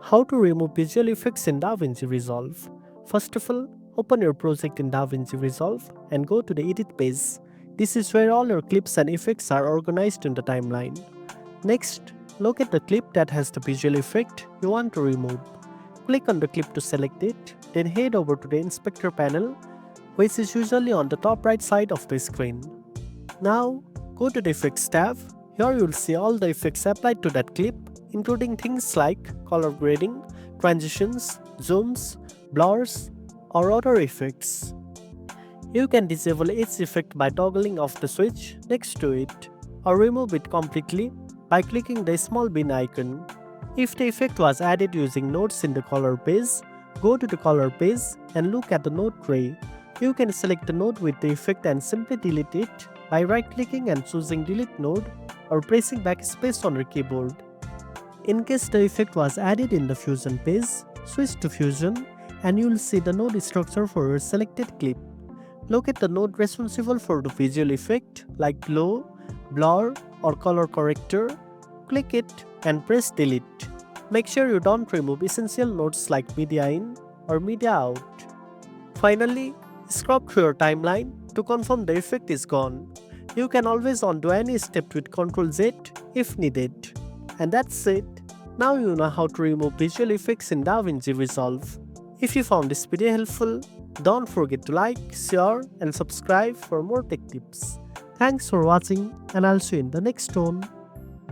How to remove visual effects in DaVinci Resolve. First of all, open your project in DaVinci Resolve and go to the edit page. This is where all your clips and effects are organized in the timeline. Next, locate the clip that has the visual effect you want to remove. Click on the clip to select it, then head over to the inspector panel, which is usually on the top right side of the screen. Now, go to the Effects tab. Here you will see all the effects applied to that clip, including things like color grading, transitions, zooms, blurs, or other effects. You can disable each effect by toggling off the switch next to it, or remove it completely by clicking the small bin icon. If the effect was added using nodes in the color page, go to the color page and look at the node tray. You can select the node with the effect and simply delete it by right-clicking and choosing Delete Node or pressing backspace on your keyboard. In case the effect was added in the Fusion page, switch to Fusion and you will see the node structure for your selected clip. Locate the node responsible for the visual effect like glow, blur, or color corrector. Click it and press delete. Make sure you don't remove essential nodes like media in or media out. Finally, scrub through your timeline to confirm the effect is gone. You can always undo any step with Ctrl Z if needed. And that's it. Now you know how to remove visual effects in DaVinci Resolve. If you found this video helpful, don't forget to like, share, and subscribe for more tech tips. Thanks for watching, and I'll see you in the next one.